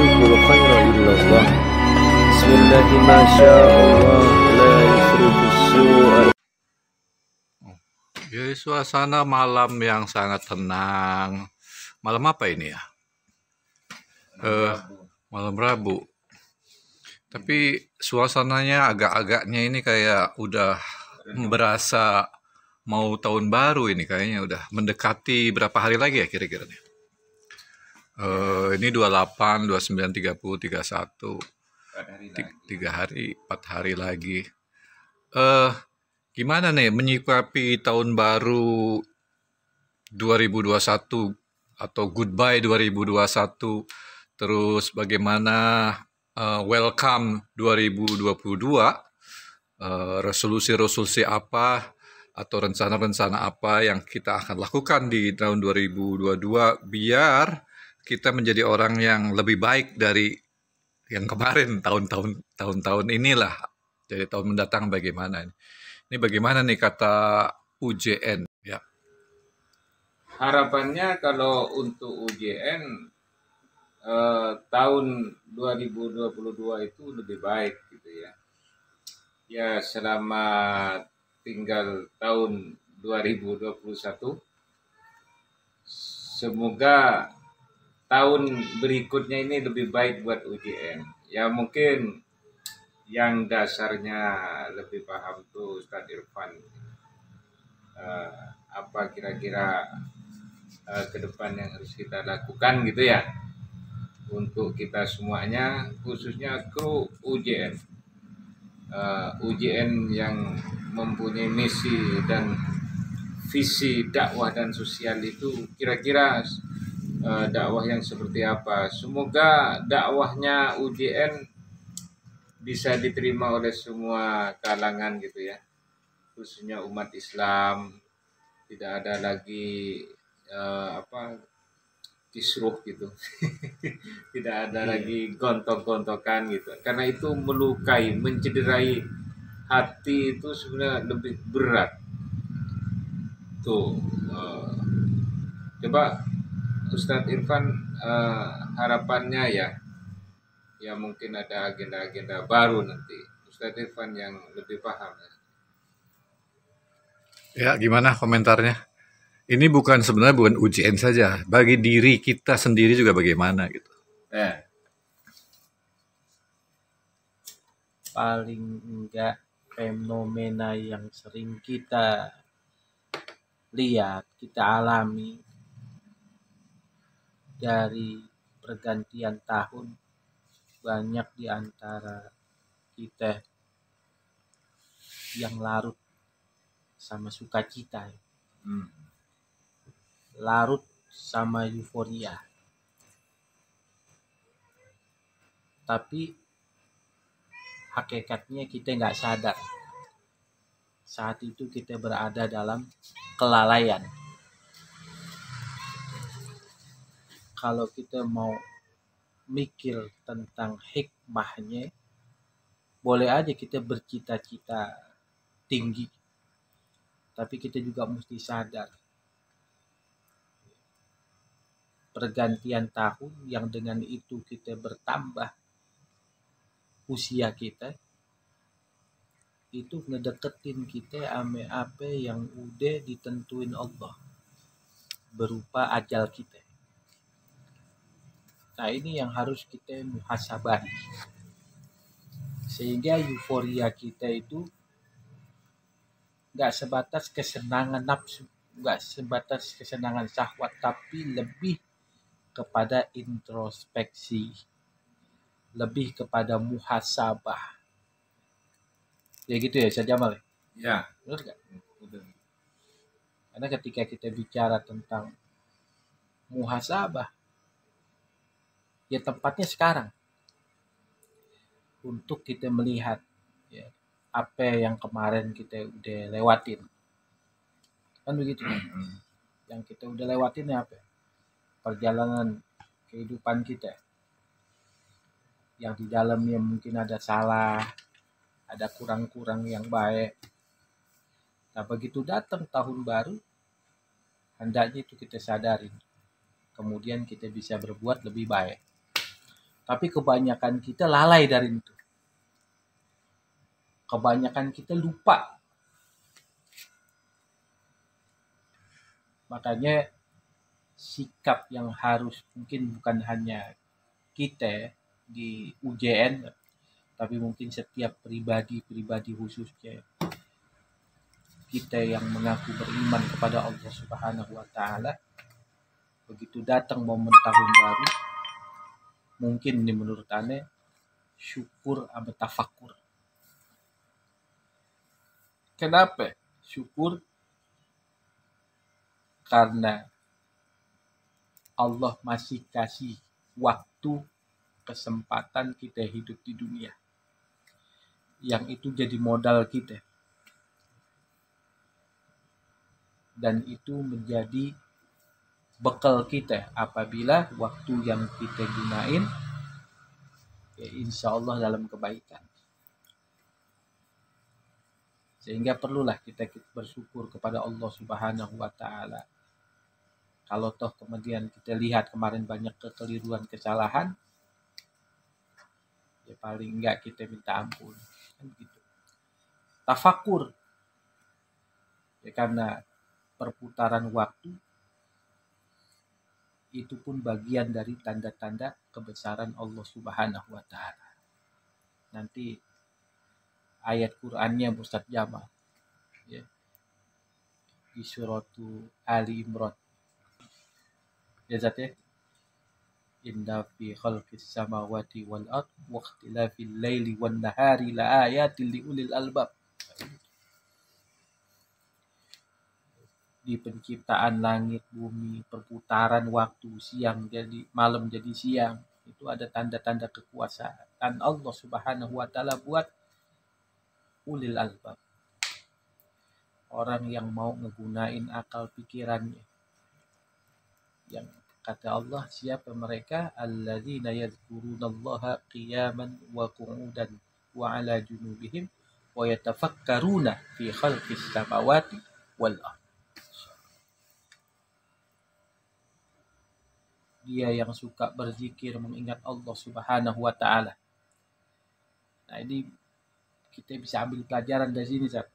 syukur khaira illallah. Bismillahi masyaallah la yusrifu su'a. Jadi suasana malam yang sangat tenang. Malam apa ini ya? Malam Rabu. Tapi suasananya agak-agaknya ini kayak udah berasa mau tahun baru ini, kayaknya udah mendekati berapa hari lagi ya kira-kira nih? Ini 28, 29, 30, 31. 3 hari, 4 hari lagi. Gimana nih menyikapi tahun baru 2021 atau goodbye 2021, terus bagaimana welcome 2022, resolusi-resolusi apa atau rencana-rencana apa yang kita akan lakukan di tahun 2022 biar kita menjadi orang yang lebih baik dari yang kemarin, tahun-tahun inilah. Jadi tahun mendatang bagaimana ini? Ini bagaimana nih kata UJN ya? Harapannya kalau untuk UJN tahun 2022 itu lebih baik gitu ya. Ya selama tinggal tahun 2021, semoga tahun berikutnya ini lebih baik buat UJN. Ya mungkin yang dasarnya lebih paham tuh Ustadz Irfan, apa kira-kira ke depan yang harus kita lakukan gitu ya, untuk kita semuanya, khususnya kru UJN. UJN yang mempunyai misi dan visi dakwah dan sosial itu kira-kira dakwah yang seperti apa. Semoga dakwahnya UJN bisa diterima oleh semua kalangan gitu ya, khususnya umat Islam. Tidak ada lagi kisruh gitu. Tidak ada lagi gontok-gontokan gitu, karena itu melukai, mencederai hati, itu sebenarnya lebih berat tuh. Coba Ustadz Irfan, harapannya ya mungkin ada agenda-agenda baru nanti. Ustadz Irfan yang lebih paham Ya, gimana komentarnya? Ini sebenarnya bukan UJN saja, bagi diri kita sendiri juga bagaimana gitu. Paling enggak fenomena yang sering kita lihat, kita alami dari pergantian tahun, banyak di antara kita yang larut sama sukacita, larut sama euforia. Tapi hakikatnya kita nggak sadar saat itu kita berada dalam kelalaian. Kalau kita mau mikir tentang hikmahnya, boleh aja kita bercita-cita tinggi, tapi kita juga mesti sadar pergantian tahun yang dengan itu kita bertambah usia kita, itu ngedeketin kita ame apa yang udah ditentuin Allah berupa ajal kita. Nah ini yang harus kita muhasabahi, sehingga euforia kita itu gak sebatas kesenangan nafsu, gak sebatas kesenangan syahwat, tapi lebih kepada introspeksi, lebih kepada muhasabah. Ya gitu ya Ustaz Jamal ya. Benar gak? Karena ketika kita bicara tentang muhasabah, ya tempatnya sekarang untuk kita melihat ya, apa yang kemarin kita udah lewatin, kan begitu kan? Yang kita udah lewatin ya apa? Perjalanan kehidupan kita yang di dalamnya mungkin ada salah, ada kurang-kurang yang baik. Nah begitu datang tahun baru, hendaknya itu kita sadarin, kemudian kita bisa berbuat lebih baik. Tapi kebanyakan kita lalai dari itu. Kebanyakan kita lupa. Makanya sikap yang harus mungkin bukan hanya kita di UJN, tapi mungkin setiap pribadi khususnya kita yang mengaku beriman kepada Allah Subhanahu wa Ta'ala, begitu datang momen tahun baru, mungkin ini menurut Ane syukur atau tafakur. Kenapa syukur? Karena Allah masih kasih waktu, kesempatan kita hidup di dunia. Yang itu jadi modal kita. Dan itu menjadi bekal kita apabila waktu yang kita gunain ya insya Allah dalam kebaikan. Sehingga perlulah kita bersyukur kepada Allah Subhanahu wa Ta'ala. Kalau toh kemudian kita lihat kemarin banyak kekeliruan, kesalahan, ya paling enggak kita minta ampun. Kan gitu. Tafakur. Ya karena perputaran waktu itu pun bagian dari tanda-tanda kebesaran Allah Subhanahu wa Ta'ala. Nanti ayat Qur'annya Ustaz Jamal ya, di surat Ali Imran ya Zat ya, inna fi khalqis samawati wal ard wa ikhtilafil laili wan nahari la ayatil liulil albab. Di penciptaan langit bumi, perputaran waktu, siang jadi malam jadi siang, itu ada tanda-tanda kekuasaan Allah Subhanahu wa Ta'ala buat ulil albab, orang yang mau ngegunain akal pikirannya. Yang kata Allah, siapa mereka? Alladzina yadhkurunallaha qiyaman wa qu'udan wa ala junubihim wa yatafakkaruna fi khalqis samawati wal ardh. Dia yang suka berzikir, mengingat Allah Subhanahu wa Ta'ala. Nah, ini kita bisa ambil pelajaran dari sini, Zat.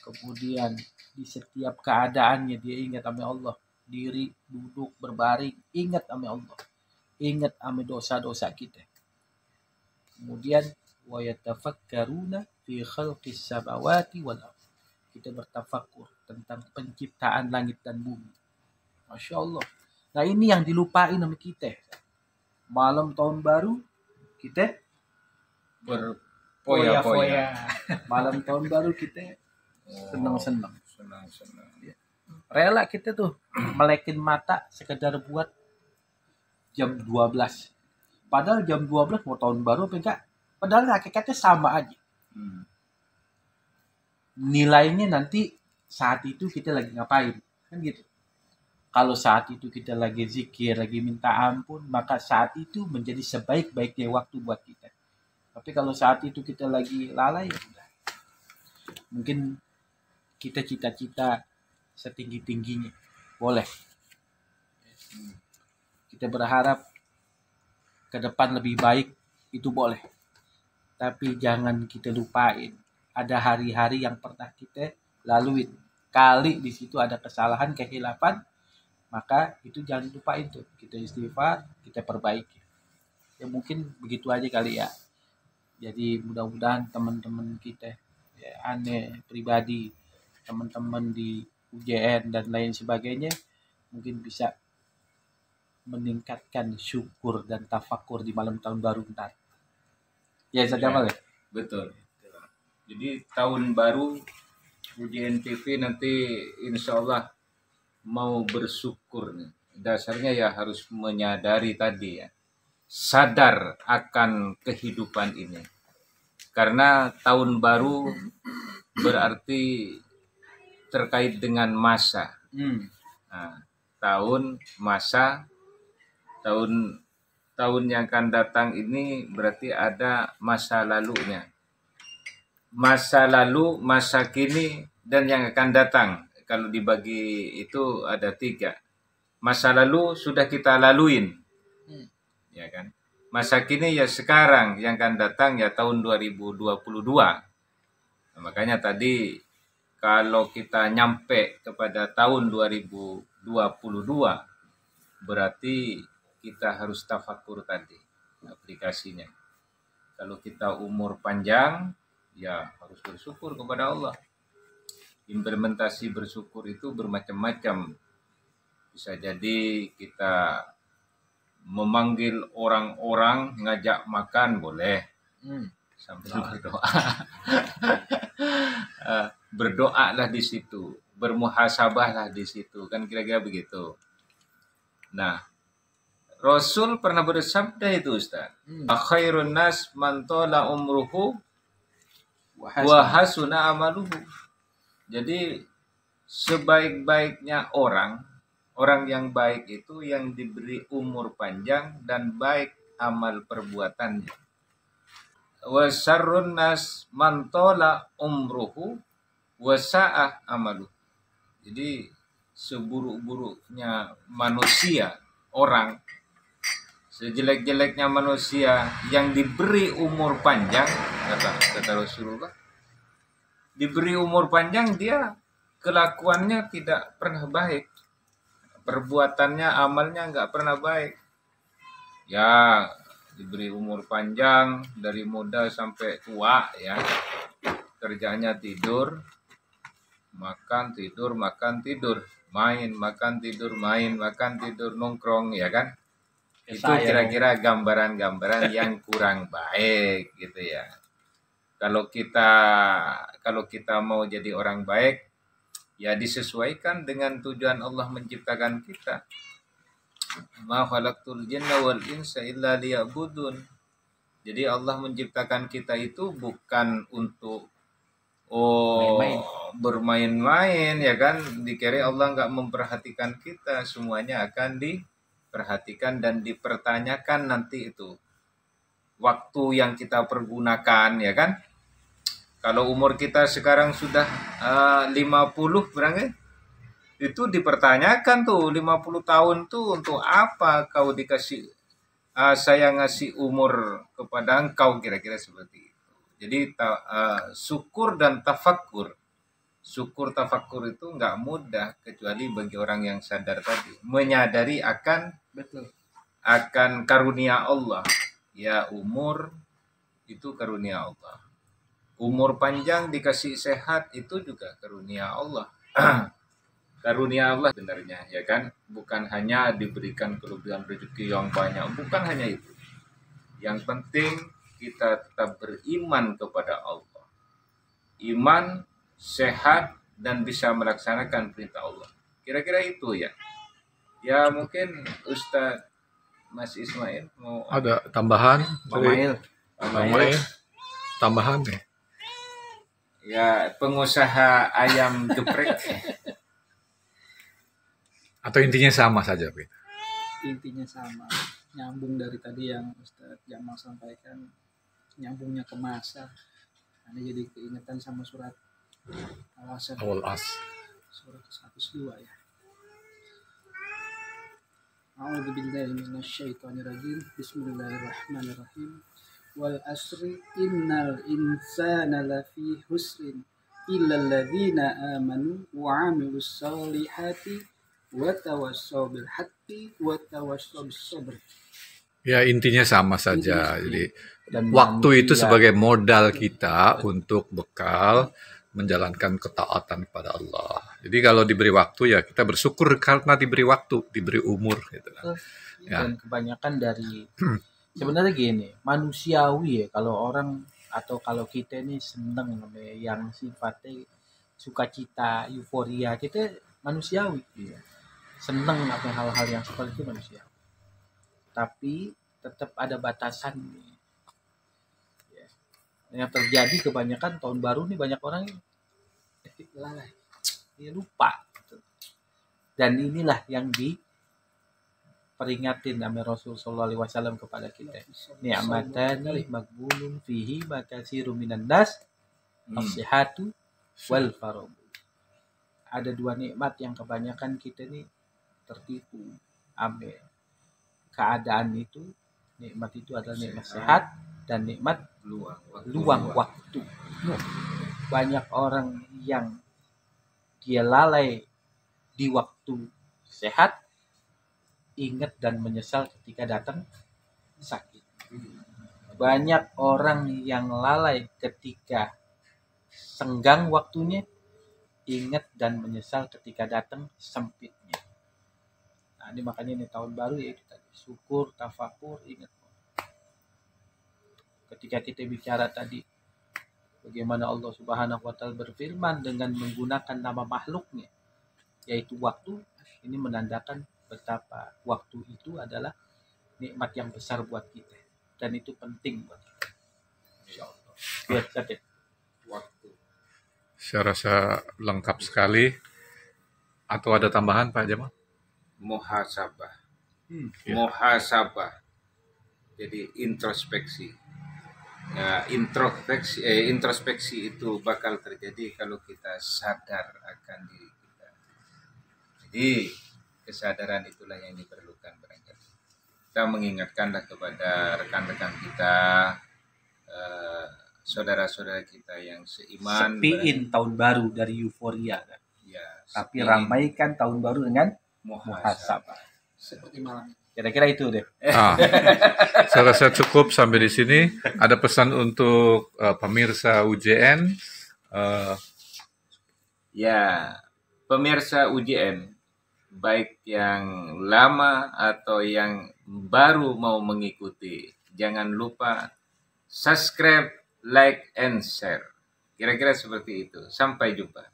Kemudian di setiap keadaannya dia ingat sama Allah. Diri, duduk, berbaring, ingat sama Allah. Ingat sama dosa-dosa kita. Kemudian wa yatafakkaruna fi khalqis samawati wal ardh. Kita bertafakkur tentang penciptaan langit dan bumi. Masya Allah. Nah ini yang dilupain sama kita. Malam tahun baru kita berpoya-poya. Malam tahun baru kita senang-senang. Senang-senang. Ya. Rela kita tuh melekin mata sekedar buat jam 12. Padahal jam 12 mau tahun baru apa enggak? Padahal hakikatnya sama aja. Nilainya nanti saat itu kita lagi ngapain. Kan gitu. Kalau saat itu kita lagi zikir, lagi minta ampun, maka saat itu menjadi sebaik-baiknya waktu buat kita. Tapi kalau saat itu kita lagi lalai, ya udah. Mungkin kita cita-cita setinggi-tingginya. Boleh. Kita berharap ke depan lebih baik, itu boleh. Tapi jangan kita lupain. Ada hari-hari yang pernah kita laluin. Kali di situ ada kesalahan, kehilapan, maka itu jangan lupain tuh. Kita istighfar, kita perbaiki. Ya mungkin begitu aja kali ya. Jadi mudah-mudahan teman-teman kita, ya, Ane pribadi, teman-teman di UJN dan lain sebagainya, mungkin bisa meningkatkan syukur dan tafakur di malam tahun baru ntar. Ya, Ustaz Jamal ya? Betul. Jadi tahun baru UJN TV nanti insya Allah mau bersyukur nih. Dasarnya ya harus menyadari tadi ya. Sadar akan kehidupan ini. Karena tahun baru berarti terkait dengan masa. Nah, tahun yang akan datang ini berarti ada masa lalunya. Masa lalu, masa kini, dan yang akan datang. Kalau dibagi itu ada 3. Masa lalu sudah kita laluin. ya kan. Masa kini ya sekarang, yang akan datang ya tahun 2022. Nah, makanya tadi kalau kita nyampe kepada tahun 2022, berarti kita harus tafakur tadi aplikasinya. Kalau kita umur panjang, ya harus bersyukur kepada Allah. Implementasi bersyukur itu bermacam-macam. Bisa jadi kita memanggil orang-orang, ngajak makan boleh, sambil berdoa. Berdoalah di situ, bermuhasabahlah di situ, kan kira-kira begitu. Nah, Rasul pernah bersabda itu, Ustaz. Khairun nas man tala umruhu wa hasuna amaluhu. Jadi sebaik-baiknya orang yang baik itu yang diberi umur panjang dan baik amal perbuatannya. Wa syarrun nas man tala umruhu wa sa'a amaluhu. Jadi seburuk-buruknya manusia, orang, sejelek-jeleknya manusia yang diberi umur panjang, kata Rasulullah, diberi umur panjang, dia kelakuannya tidak pernah baik, perbuatannya, amalnya nggak pernah baik. Ya, diberi umur panjang dari muda sampai tua, ya, kerjanya tidur, makan tidur, main, makan tidur, main, makan tidur, nongkrong, ya kan? Itu kira-kira gambaran-gambaran yang kurang baik gitu ya. Kalau kita mau jadi orang baik, ya disesuaikan dengan tujuan Allah menciptakan kita. Ma khalaqtul jinna wal insa illa liya'budun. Jadi Allah menciptakan kita itu bukan untuk bermain-main, ya kan? Dikira Allah nggak memperhatikan kita, semuanya akan diperhatikan dan dipertanyakan nanti itu. Waktu yang kita pergunakan, ya kan? Kalau umur kita sekarang sudah 50 berangkat, itu dipertanyakan tuh, 50 tahun tuh untuk apa kau dikasih, saya ngasih umur kepada engkau, kira-kira seperti itu. Jadi syukur dan tafakur. Syukur tafakur itu nggak mudah kecuali bagi orang yang sadar tadi, menyadari akan karunia Allah. Ya, umur itu karunia Allah. Umur panjang dikasih sehat itu juga karunia Allah. Karunia Allah benarnya, ya kan? Bukan hanya diberikan kelebihan rezeki yang banyak, bukan hanya itu. Yang penting kita tetap beriman kepada Allah. Iman, sehat, dan bisa melaksanakan perintah Allah. Kira-kira itu ya. Ya mungkin Ustadz Mas Ismail mau ada tambahan? Mail. Tambahan nih. Ya, pengusaha ayam geprek. Atau intinya sama saja, Pak? Intinya sama, nyambung dari tadi yang Ustadz Jamal sampaikan, nyambungnya ke masa. Karena jadi keingetan sama surat Al-Asr, surat 102 ya. A'udzubillahi minasyaitonirrajim. Bismillahirrahmanirrahim. Wal asri innal insana lafi husrin illa alladzina amanu wa 'amilus solihati wa tawassaw bil haqqi wa tawassaw bis sabr. Ya, intinya sama saja. Jadi waktu itu sebagai modal kita untuk bekal menjalankan ketaatan kepada Allah. Jadi kalau diberi waktu, ya kita bersyukur karena diberi waktu, diberi umur gitu. Ya. Dan kebanyakan dari sebenarnya gini, manusiawi ya, kalau orang atau kalau kita ini seneng yang sifatnya sukacita, euforia, kita manusiawi. Seneng apa hal-hal yang seperti itu manusiawi. Tapi tetap ada batasan. Yang terjadi kebanyakan tahun baru nih banyak orang lalai, lupa. Dan inilah yang diperingatin sama Rasul sallallahu alaihi wasallam kepada kita. Ni'matani maghbunun fihi makasiru minan nas as-sihhatu wal faragh. Ada dua nikmat yang kebanyakan kita nih tertipu ame keadaan itu, Nikmat itu adalah nikmat sehat dan nikmat luang waktu. Banyak orang yang dia lalai di waktu sehat, ingat dan menyesal ketika datang sakit. Banyak orang yang lalai ketika senggang waktunya, ingat dan menyesal ketika datang sempitnya. Nah, ini makanya ini tahun baru ya itu tadi, syukur, tafakur, ingat. Ketika kita bicara tadi bagaimana Allah Subhanahu wa taala berfirman dengan menggunakan nama makhluknya yaitu waktu, ini menandakan betapa waktu itu adalah nikmat yang besar buat kita dan itu penting buat kita. Insyaallah. Biar saja waktu. Saya rasa lengkap sekali. Atau ada tambahan Pak Jamal? Muhasabah. Ya. Muhasabah. Jadi introspeksi. Ya, introspeksi itu bakal terjadi kalau kita sadar akan diri kita. Jadi kesadaran itulah yang diperlukan barangkali. Kita mengingatkanlah kepada rekan-rekan kita, saudara-saudara kita yang seiman. Sepiin tahun baru dari euforia kan. Ya, Tapi ramaikan tahun baru dengan muhasabah. Seperti malam. Kira-kira itu deh. Saya rasa cukup sampai di sini. Ada pesan untuk pemirsa UJN. Ya, pemirsa UJN, baik yang lama atau yang baru mau mengikuti, jangan lupa subscribe, like, and share. Kira-kira seperti itu. Sampai jumpa.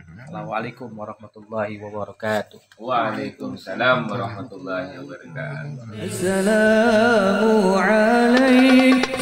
Assalamualaikum warahmatullahi wabarakatuh. Waalaikumsalam warahmatullahi wabarakatuh. Assalamu alaikum.